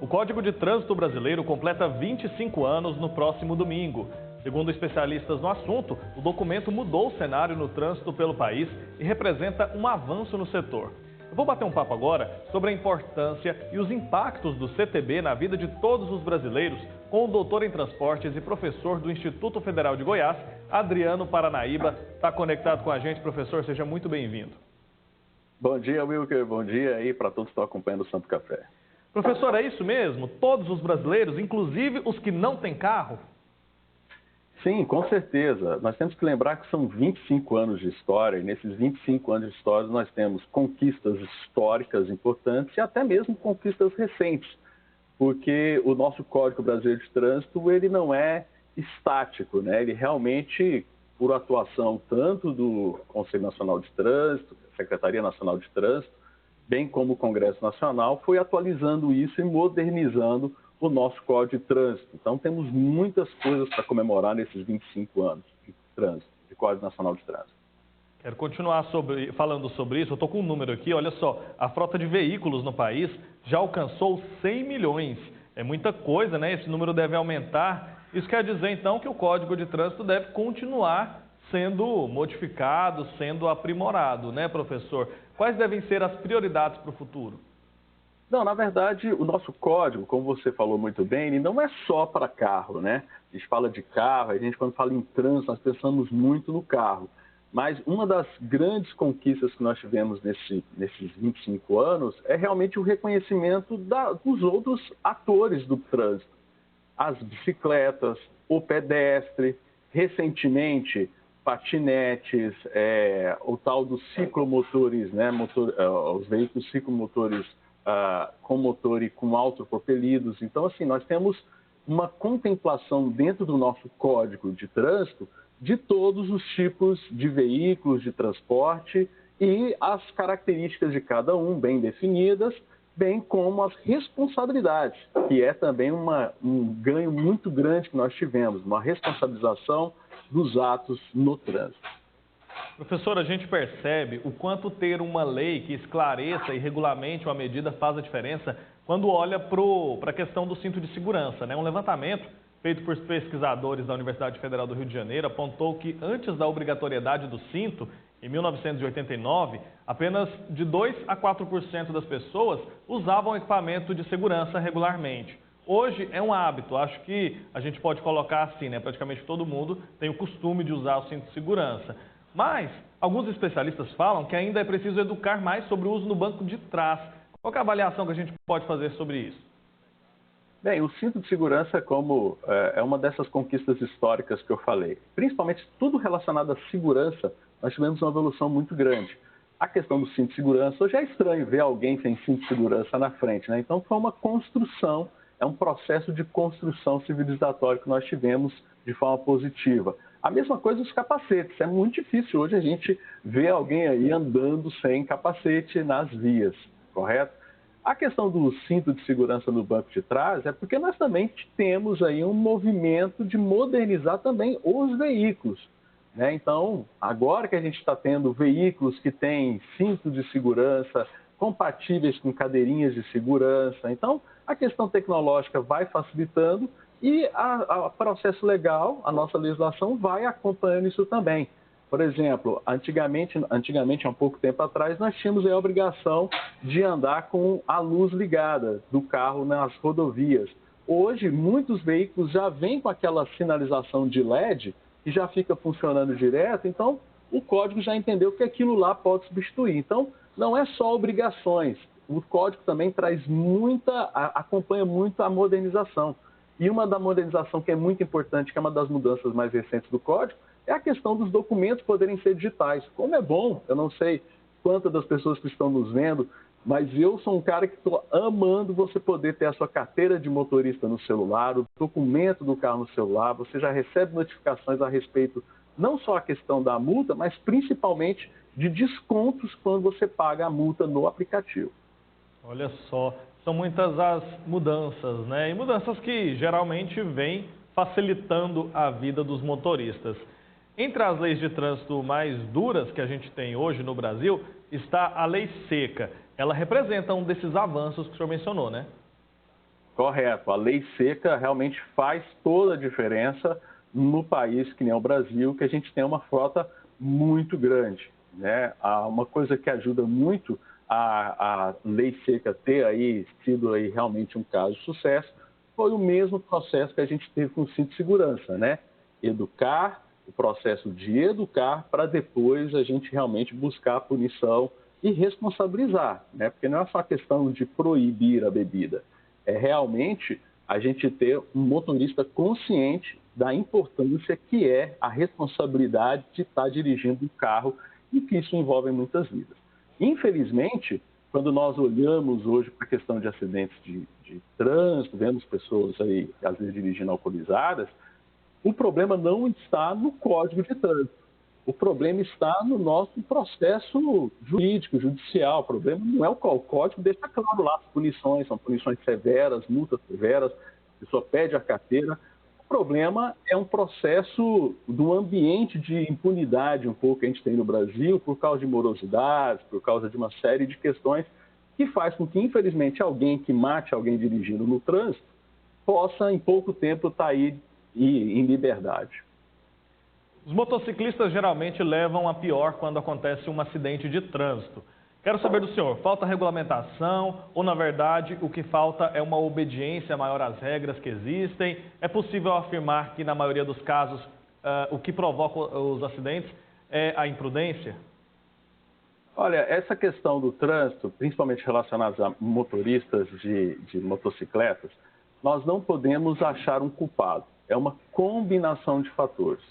O Código de Trânsito Brasileiro completa 25 anos no próximo domingo. Segundo especialistas no assunto, o documento mudou o cenário no trânsito pelo país e representa um avanço no setor. Eu vou bater um papo agora sobre a importância e os impactos do CTB na vida de todos os brasileiros com o doutor em transportes e professor do Instituto Federal de Goiás, Adriano Paranaíba. Está conectado com a gente, professor, seja muito bem-vindo. Bom dia, Wilker. Bom dia aí para todos que estão acompanhando o Santo Café. Professor, é isso mesmo? Todos os brasileiros, inclusive os que não têm carro? Sim, com certeza. Nós temos que lembrar que são 25 anos de história, e nesses 25 anos de história nós temos conquistas históricas importantes e até mesmo conquistas recentes, porque o nosso Código Brasileiro de Trânsito ele não é estático, né? Ele realmente, por atuação tanto do Conselho Nacional de Trânsito, Secretaria Nacional de Trânsito, bem como o Congresso Nacional, foi atualizando isso e modernizando o nosso Código de Trânsito. Então, temos muitas coisas para comemorar nesses 25 anos de trânsito, de Código Nacional de Trânsito. Quero continuar falando sobre isso. Eu estou com um número aqui, olha só. A frota de veículos no país já alcançou 100 milhões. É muita coisa, né? Esse número deve aumentar. Isso quer dizer, então, que o Código de Trânsito deve continuar sendo modificado, sendo aprimorado, né, professor? Quais devem ser as prioridades para o futuro? Não, na verdade, o nosso código, como você falou muito bem, ele não é só para carro, né? A gente fala de carro, a gente quando fala em trânsito, nós pensamos muito no carro. Mas uma das grandes conquistas que nós tivemos nesses 25 anos é realmente o reconhecimento dos outros atores do trânsito. As bicicletas, o pedestre, recentemente patinetes, o tal dos ciclomotores, né? Os veículos ciclomotores com motor e com autopropelidos. Então, assim, nós temos uma contemplação dentro do nosso Código de Trânsito de todos os tipos de veículos de transporte e as características de cada um bem definidas, bem como as responsabilidades, que é também um ganho muito grande que nós tivemos, uma responsabilização dos atos no trânsito. Professor, a gente percebe o quanto ter uma lei que esclareça e regulamente uma medida faz a diferença quando olha para a questão do cinto de segurança, né? Um levantamento feito por pesquisadores da Universidade Federal do Rio de Janeiro apontou que antes da obrigatoriedade do cinto, em 1989, apenas de 2 a 4% das pessoas usavam equipamento de segurança regularmente. Hoje é um hábito, acho que a gente pode colocar assim, né? Praticamente todo mundo tem o costume de usar o cinto de segurança. Mas alguns especialistas falam que ainda é preciso educar mais sobre o uso no banco de trás. Qual é a avaliação que a gente pode fazer sobre isso? Bem, o cinto de segurança é uma dessas conquistas históricas que eu falei. Principalmente tudo relacionado à segurança, nós tivemos uma evolução muito grande. A questão do cinto de segurança, hoje é estranho ver alguém sem cinto de segurança na frente, né? Então foi uma construção, é um processo de construção civilizatória que nós tivemos de forma positiva. A mesma coisa os capacetes. É muito difícil hoje a gente ver alguém aí andando sem capacete nas vias, correto? A questão do cinto de segurança no banco de trás é porque nós também temos aí um movimento de modernizar também os veículos, né? Então, agora que a gente está tendo veículos que têm cinto de segurança, compatíveis com cadeirinhas de segurança, então a questão tecnológica vai facilitando e o processo legal, a nossa legislação vai acompanhando isso também. Por exemplo, antigamente, há um pouco tempo atrás, nós tínhamos a obrigação de andar com a luz ligada do carro nas rodovias. Hoje, muitos veículos já vêm com aquela sinalização de LED que já fica funcionando direto, então o código já entendeu que aquilo lá pode substituir. Então, não é só obrigações, o código também acompanha muito a modernização. E uma da modernização que é muito importante, que é uma das mudanças mais recentes do código, é a questão dos documentos poderem ser digitais. Como é bom, eu não sei quantas das pessoas que estão nos vendo, mas eu sou um cara que estou amando você poder ter a sua carteira de motorista no celular, o documento do carro no celular, você já recebe notificações a respeito não só a questão da multa, mas principalmente de descontos quando você paga a multa no aplicativo. Olha só, são muitas as mudanças, né? E mudanças que geralmente vêm facilitando a vida dos motoristas. Entre as leis de trânsito mais duras que a gente tem hoje no Brasil está a Lei Seca. Ela representa um desses avanços que o senhor mencionou, né? Correto. A lei seca realmente faz toda a diferença no país que nem o Brasil, que a gente tem uma frota muito grande, né? Uma coisa que ajuda muito a lei seca ter aí sido aí realmente um caso de sucesso foi o mesmo processo que a gente teve com o cinto de segurança, né? Educar, o processo de educar para depois a gente realmente buscar a punição e responsabilizar, né? Porque não é só a questão de proibir a bebida, é realmente a gente ter um motorista consciente da importância que é a responsabilidade de estar dirigindo o carro e que isso envolve muitas vidas. Infelizmente, quando nós olhamos hoje para a questão de acidentes de trânsito, vemos pessoas aí, às vezes, dirigindo alcoolizadas, o problema não está no Código de Trânsito. O problema está no nosso processo jurídico, judicial. O problema não é o código, deixa claro lá as punições, são punições severas, multas severas, a pessoa pede a carteira. O problema é um processo do ambiente de impunidade um pouco que a gente tem no Brasil, por causa de morosidades, por causa de uma série de questões que faz com que, infelizmente, alguém que mate alguém dirigindo no trânsito possa, em pouco tempo, estar aí em liberdade. Os motociclistas geralmente levam a pior quando acontece um acidente de trânsito. Quero saber do senhor, falta regulamentação ou, na verdade, o que falta é uma obediência maior às regras que existem? É possível afirmar que, na maioria dos casos, o que provoca os acidentes é a imprudência? Olha, essa questão do trânsito, principalmente relacionada a motoristas de motocicletas, nós não podemos achar um culpado. É uma combinação de fatores.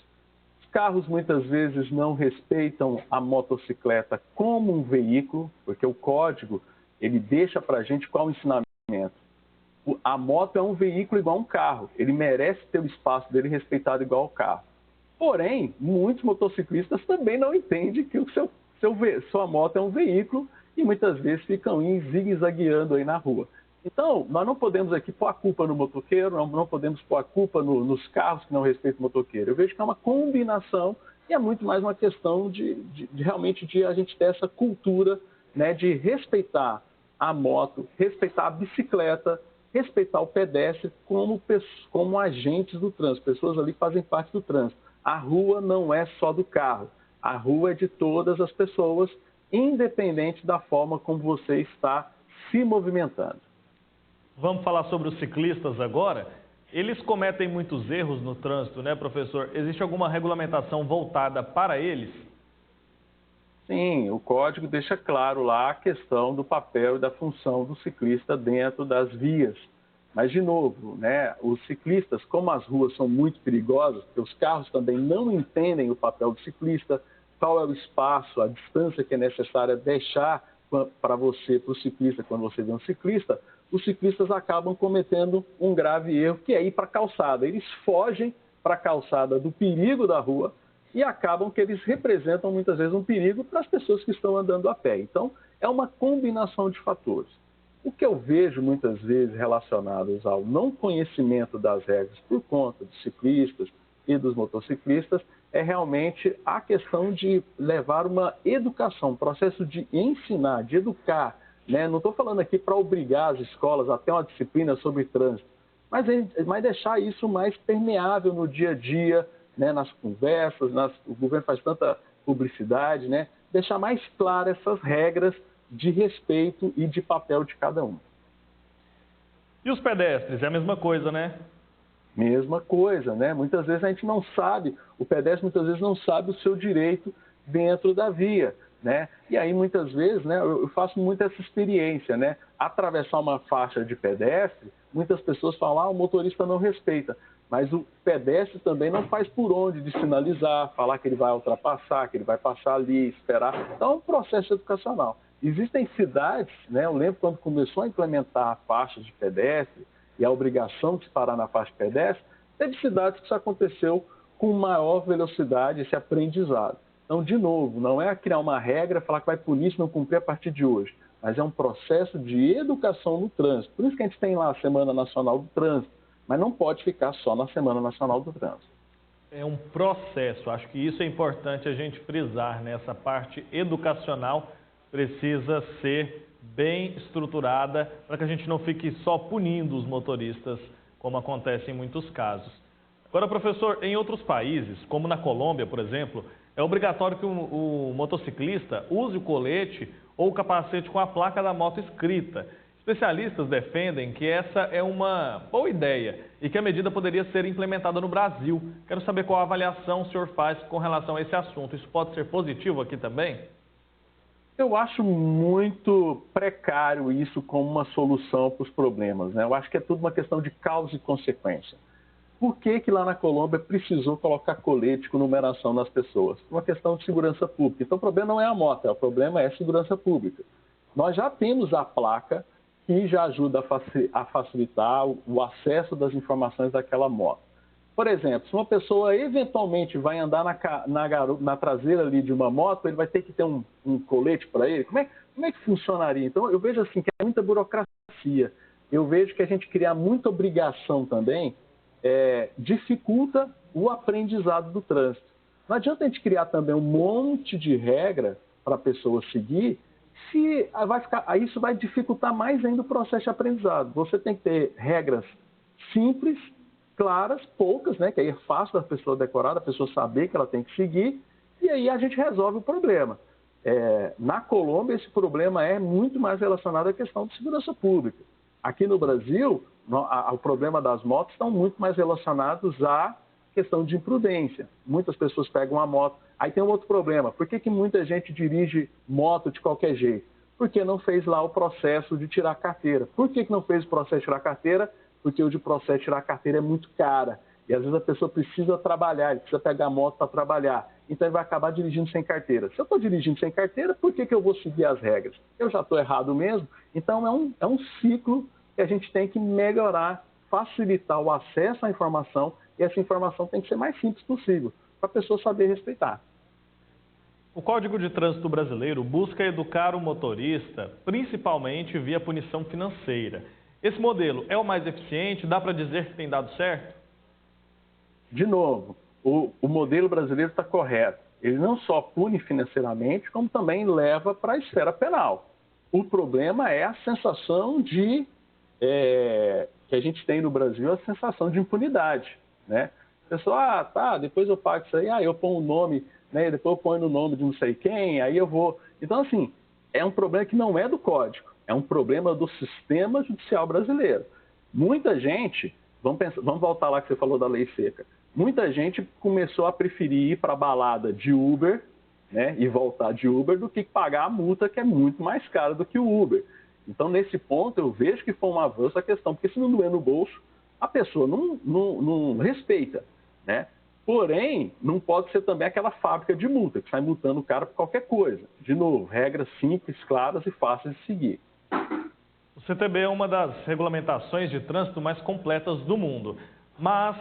Os carros muitas vezes não respeitam a motocicleta como um veículo, porque o código ele deixa para a gente qual o ensinamento. A moto é um veículo igual a um carro, ele merece ter o espaço dele respeitado igual ao carro. Porém, muitos motociclistas também não entendem que sua moto é um veículo e muitas vezes ficam zigue-zagueando aí na rua. Então, nós não podemos aqui pôr a culpa no motoqueiro, não podemos pôr a culpa nos carros que não respeitam o motoqueiro. Eu vejo que é uma combinação e é muito mais uma questão realmente de a gente ter essa cultura, né, de respeitar a moto, respeitar a bicicleta, respeitar o pedestre como agentes do trânsito. Pessoas ali fazem parte do trânsito. A rua não é só do carro, a rua é de todas as pessoas, independente da forma como você está se movimentando. Vamos falar sobre os ciclistas agora? Eles cometem muitos erros no trânsito, né, professor? Existe alguma regulamentação voltada para eles? Sim, o código deixa claro lá a questão do papel e da função do ciclista dentro das vias. Mas, de novo, né, os ciclistas, como as ruas são muito perigosas, porque os carros também não entendem o papel do ciclista, qual é o espaço, a distância que é necessária deixar para você, para o ciclista, quando você vê um ciclista, os ciclistas acabam cometendo um grave erro, que é ir para a calçada. Eles fogem para a calçada do perigo da rua e acabam que eles representam muitas vezes um perigo para as pessoas que estão andando a pé. Então, é uma combinação de fatores. O que eu vejo muitas vezes relacionados ao não conhecimento das regras por conta dos ciclistas e dos motociclistas é realmente a questão de levar uma educação, um processo de ensinar, de educar, né? Não estou falando aqui para obrigar as escolas a ter uma disciplina sobre trânsito, mas deixar isso mais permeável no dia a dia, né? Nas conversas, o governo faz tanta publicidade, né? Deixar mais claras essas regras de respeito e de papel de cada um. E os pedestres? É a mesma coisa, né? Mesma coisa, né? Muitas vezes a gente não sabe, o pedestre muitas vezes não sabe o seu direito dentro da via, né? E aí muitas vezes, né, eu faço muito essa experiência, né? Atravessar uma faixa de pedestre, muitas pessoas falam, o motorista não respeita, mas o pedestre também não faz por onde de sinalizar, falar que ele vai ultrapassar, que ele vai passar ali, esperar. Então é um processo educacional. Existem cidades, né? Eu lembro quando começou a implementar a faixa de pedestre e a obrigação de parar na faixa de pedestre, teve cidades que isso aconteceu com maior velocidade, esse aprendizado. Então, de novo, não é criar uma regra, falar que vai punir se não cumprir a partir de hoje, mas é um processo de educação no trânsito. Por isso que a gente tem lá a Semana Nacional do Trânsito, mas não pode ficar só na Semana Nacional do Trânsito. É um processo, acho que isso é importante a gente frisar, né? Essa parte educacional precisa ser bem estruturada, para que a gente não fique só punindo os motoristas, como acontece em muitos casos. Agora, professor, em outros países, como na Colômbia, por exemplo, é obrigatório que o motociclista use o colete ou o capacete com a placa da moto escrita. Especialistas defendem que essa é uma boa ideia e que a medida poderia ser implementada no Brasil. Quero saber qual avaliação o senhor faz com relação a esse assunto. Isso pode ser positivo aqui também? Eu acho muito precário isso como uma solução para os problemas, né? Eu acho que é tudo uma questão de causa e consequência. Por que lá na Colômbia precisou colocar colete com numeração nas pessoas? Uma questão de segurança pública. Então o problema não é a moto, o problema é a segurança pública. Nós já temos a placa que já ajuda a facilitar o acesso das informações daquela moto. Por exemplo, se uma pessoa eventualmente vai andar na traseira ali de uma moto, ele vai ter que ter um colete para ele? Como é que funcionaria? Então, eu vejo assim que é muita burocracia. Eu vejo que a gente criar muita obrigação também dificulta o aprendizado do trânsito. Não adianta a gente criar também um monte de regra para a pessoa seguir, se isso vai dificultar mais ainda o processo de aprendizado. Você tem que ter regras simples, claras, poucas, né, que aí é fácil da pessoa decorar, da pessoa saber que ela tem que seguir, e aí a gente resolve o problema. Na Colômbia, esse problema é muito mais relacionado à questão de segurança pública. Aqui no Brasil, o problema das motos estão muito mais relacionados à questão de imprudência. Muitas pessoas pegam a moto. Aí tem um outro problema. Por que muita gente dirige moto de qualquer jeito? Porque não fez lá o processo de tirar a carteira. Por que não fez o processo de tirar a carteira? Porque o de processo de tirar a carteira é muito cara. E às vezes a pessoa precisa trabalhar, ele precisa pegar a moto para trabalhar. Então ele vai acabar dirigindo sem carteira. Se eu estou dirigindo sem carteira, por que eu vou seguir as regras? Eu já estou errado mesmo. Então é um ciclo que a gente tem que melhorar, facilitar o acesso à informação, e essa informação tem que ser mais simples possível, para a pessoa saber respeitar. O Código de Trânsito Brasileiro busca educar o motorista, principalmente via punição financeira. Esse modelo é o mais eficiente? Dá para dizer que tem dado certo? De novo, o modelo brasileiro está correto. Ele não só pune financeiramente, como também leva para a esfera penal. O problema é a sensação que a gente tem no Brasil, a sensação de impunidade, né? A pessoa, tá, depois eu pago isso aí, eu ponho o nome, né? Depois eu ponho no nome de não sei quem, aí eu vou... Então, assim, é um problema que não é do Código, é um problema do sistema judicial brasileiro. Muita gente, vamos voltar lá que você falou da lei seca, muita gente começou a preferir ir para a balada de Uber, né, e voltar de Uber, do que pagar a multa, que é muito mais cara do que o Uber. Então, nesse ponto, eu vejo que foi um avanço a questão, porque se não doer no bolso, a pessoa não respeita, né? Porém, não pode ser também aquela fábrica de multa, que sai multando o cara por qualquer coisa. De novo, regras simples, claras e fáceis de seguir. O CTB é uma das regulamentações de trânsito mais completas do mundo. Mas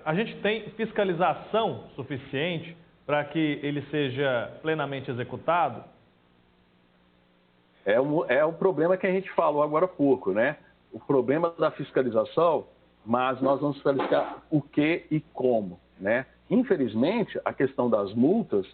a gente tem fiscalização suficiente para que ele seja plenamente executado? É o problema que a gente falou agora há pouco, né? O problema da fiscalização, mas nós vamos fiscalizar o que e como, né? Infelizmente, a questão das multas,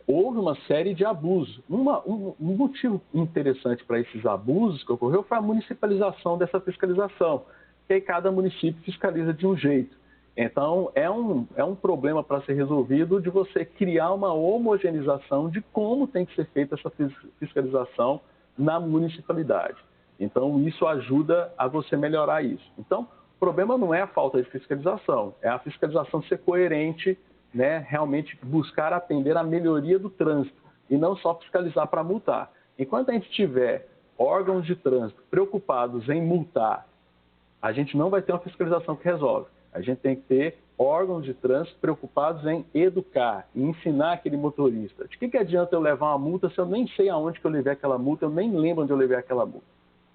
houve uma série de abusos. Um motivo interessante para esses abusos que ocorreu foi a municipalização dessa fiscalização, que aí cada município fiscaliza de um jeito. Então, é um problema para ser resolvido de você criar uma homogeneização de como tem que ser feita essa fiscalização na municipalidade. Então, isso ajuda a você melhorar isso. Então, o problema não é a falta de fiscalização, é a fiscalização ser coerente, né, realmente buscar atender a melhoria do trânsito e não só fiscalizar para multar. Enquanto a gente tiver órgãos de trânsito preocupados em multar, a gente não vai ter uma fiscalização que resolve. A gente tem que ter órgãos de trânsito preocupados em educar e ensinar aquele motorista. De que adianta eu levar uma multa se eu nem sei aonde que eu levei aquela multa, eu nem lembro onde eu levei aquela multa?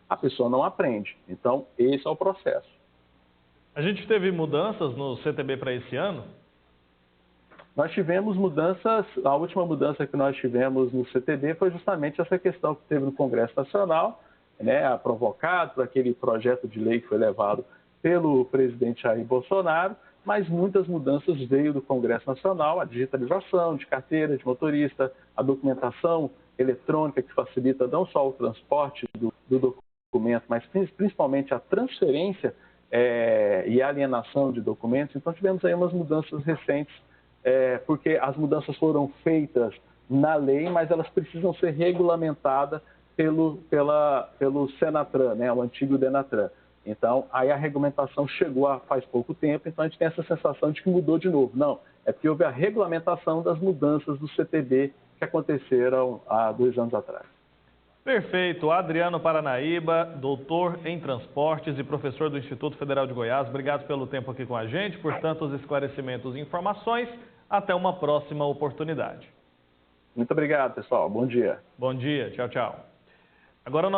A pessoa não aprende. Então, esse é o processo. A gente teve mudanças no CTB para esse ano? Nós tivemos mudanças, a última mudança que nós tivemos no CTB foi justamente essa questão que teve no Congresso Nacional, né, provocado por aquele projeto de lei que foi levado pelo presidente Jair Bolsonaro, mas muitas mudanças veio do Congresso Nacional, a digitalização de carteira de motorista, a documentação eletrônica que facilita não só o transporte do documento, mas principalmente a transferência e a alienação de documentos. Então, tivemos aí umas mudanças recentes, porque as mudanças foram feitas na lei, mas elas precisam ser regulamentadas pelo Senatran, né, o antigo Denatran. Então, aí a regulamentação chegou faz pouco tempo, então a gente tem essa sensação de que mudou de novo. Não, é porque houve a regulamentação das mudanças do CTB que aconteceram há 2 anos atrás. Perfeito. Adriano Paranaíba, doutor em transportes e professor do Instituto Federal de Goiás. Obrigado pelo tempo aqui com a gente, por tantos esclarecimentos e informações. Até uma próxima oportunidade. Muito obrigado, pessoal. Bom dia. Bom dia. Tchau, tchau. Agora nós